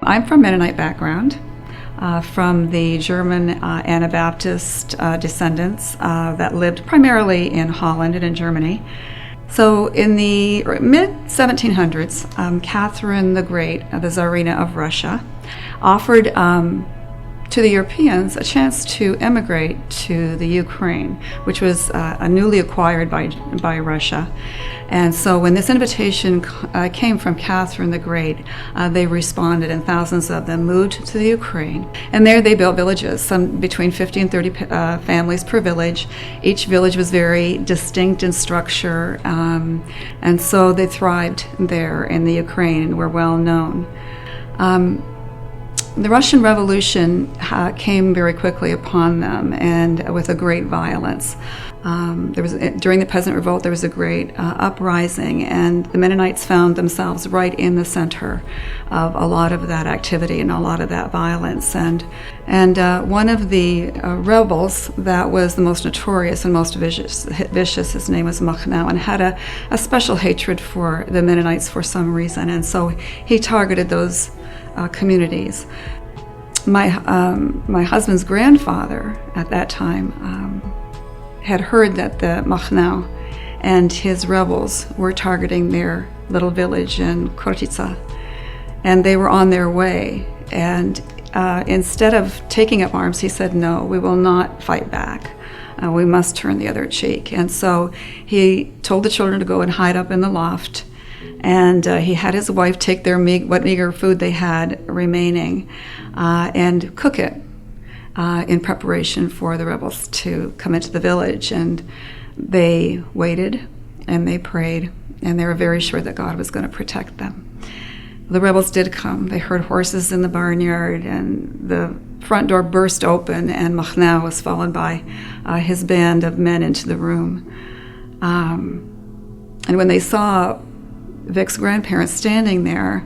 I'm from Mennonite background, from the German Anabaptist descendants that lived primarily in Holland and in Germany. So in the mid-1700s, Catherine the Great, the Tsarina of Russia, offered to the Europeans a chance to emigrate to the Ukraine, which was newly acquired by Russia. And so when this invitation came from Catherine the Great, they responded, and thousands of them moved to the Ukraine. And there they built villages, some between 50 and 30 families per village. Each village was very distinct in structure, and so they thrived there in the Ukraine and were well known. The Russian Revolution came very quickly upon them, and with a great violence. During the Peasant Revolt, there was a great uprising, and the Mennonites found themselves right in the center of a lot of that activity and a lot of that violence. And one of the rebels that was the most notorious and most vicious, his name was Machnau, and had a special hatred for the Mennonites for some reason, and so he targeted those communities. My husband's grandfather at that time had heard that the Machnau and his rebels were targeting their little village in Khortytsa, and they were on their way. And instead of taking up arms, he said, "No, we will not fight back. We must turn the other cheek." And so he told the children to go and hide up in the loft. And he had his wife take their what meager food they had remaining and cook it in preparation for the rebels to come into the village. And they waited and they prayed, and they were very sure that God was going to protect them. The rebels did come. They heard horses in the barnyard, and the front door burst open, and Machnau was followed by his band of men into the room. And when they saw Vic's grandparents standing there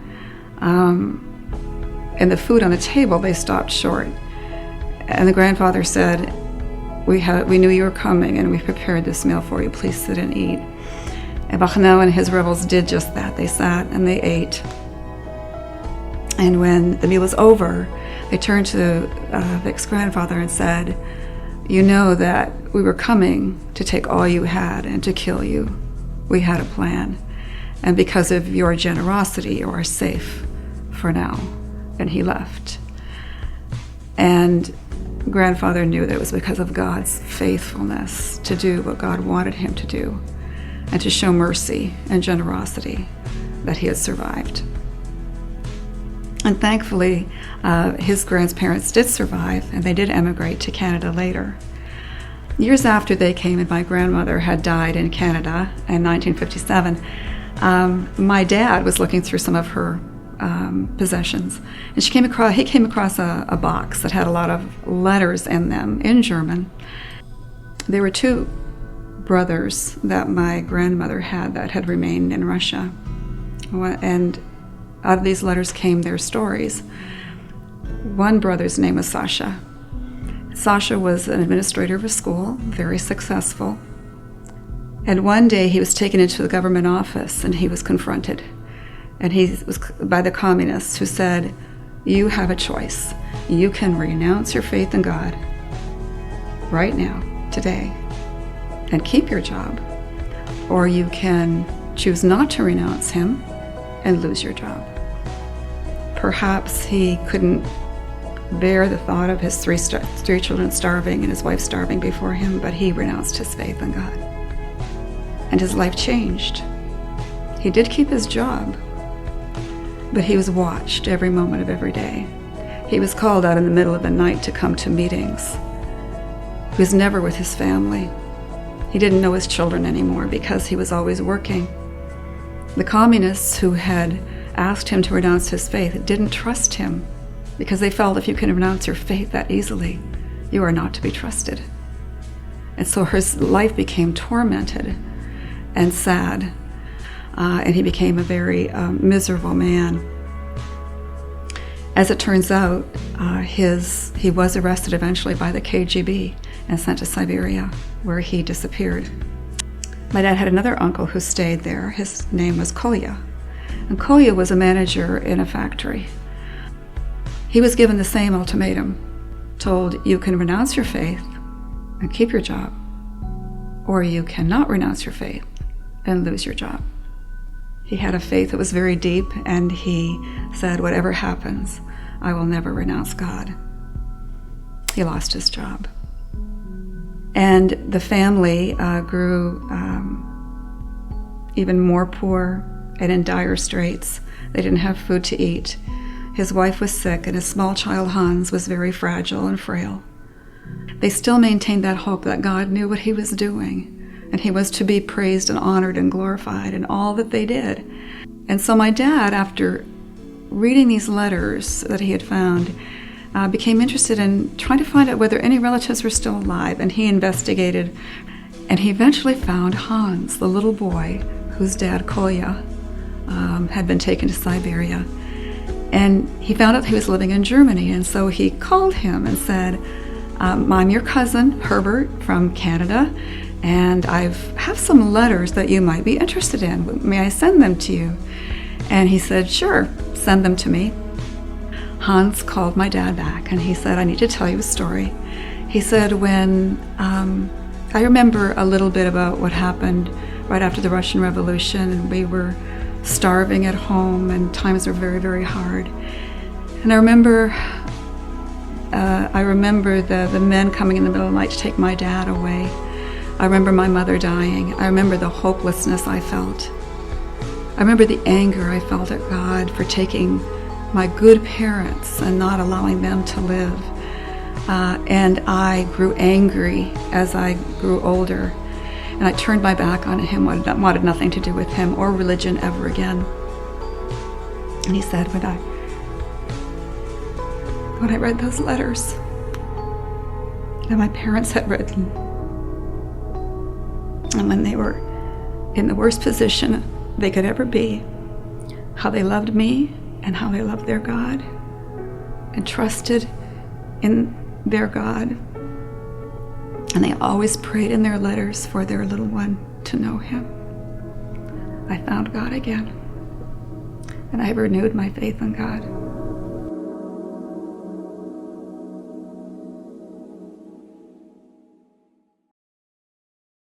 and the food on the table, they stopped short. And the grandfather said, we knew you were coming, and we prepared this meal for you. Please sit and eat." And Machnau and his rebels did just that. They sat and they ate. And when the meal was over, they turned to Vic's grandfather and said, "You know that we were coming to take all you had and to kill you. We had a plan. And because of your generosity, you are safe for now." And he left. And grandfather knew that it was because of God's faithfulness to do what God wanted him to do and to show mercy and generosity that he had survived. And thankfully, his grandparents did survive, and they did emigrate to Canada later. Years after they came, and my grandmother had died in Canada in 1957, my dad was looking through some of her possessions, and he came across a box that had a lot of letters in them in German. There were two brothers that my grandmother had that had remained in Russia, and out of these letters came their stories. One brother's name was Sasha. Sasha was an administrator of a school, very successful. And one day he was taken into the government office, and he was confronted. And he was by the communists, who said, "You have a choice. You can renounce your faith in God right now, today, and keep your job. Or you can choose not to renounce him and lose your job." Perhaps he couldn't bear the thought of his three children starving and his wife starving before him, but he renounced his faith in God. And his life changed. He did keep his job, but he was watched every moment of every day. He was called out in the middle of the night to come to meetings. He was never with his family. He didn't know his children anymore because he was always working. The communists who had asked him to renounce his faith didn't trust him because they felt if you can renounce your faith that easily, you are not to be trusted. And so his life became tormented and sad, and he became a very miserable man. As it turns out, he was arrested eventually by the KGB and sent to Siberia, where he disappeared. My dad had another uncle who stayed there. His name was Kolya. And Kolya was a manager in a factory. He was given the same ultimatum, told you can renounce your faith and keep your job, or you cannot renounce your faith and lose your job. He had a faith that was very deep, and he said, whatever happens, I will never renounce God. He lost his job. And the family grew even more poor and in dire straits. They didn't have food to eat. His wife was sick, and his small child Hans was very fragile and frail. They still maintained that hope that God knew what he was doing, and he was to be praised and honored and glorified in all that they did. And so my dad, after reading these letters that he had found, became interested in trying to find out whether any relatives were still alive, and he investigated, and he eventually found Hans, the little boy whose dad, Kolya, had been taken to Siberia. And he found out he was living in Germany, and so he called him and said, I'm your cousin, Herbert, from Canada, and I have some letters that you might be interested in. May I send them to you? And he said, sure, send them to me. Hans called my dad back, and he said, I need to tell you a story. He said, when I remember a little bit about what happened right after the Russian Revolution, and we were starving at home, and times were very, very hard. And I remember the men coming in the middle of the night to take my dad away. I remember my mother dying. I remember the hopelessness I felt. I remember the anger I felt at God for taking my good parents and not allowing them to live. And I grew angry as I grew older. And I turned my back on him, wanted nothing to do with him or religion ever again. And he said, when I read those letters that my parents had written, and when they were in the worst position they could ever be, how they loved me and how they loved their God and trusted in their God. And they always prayed in their letters for their little one to know him. I found God again, and I renewed my faith in God.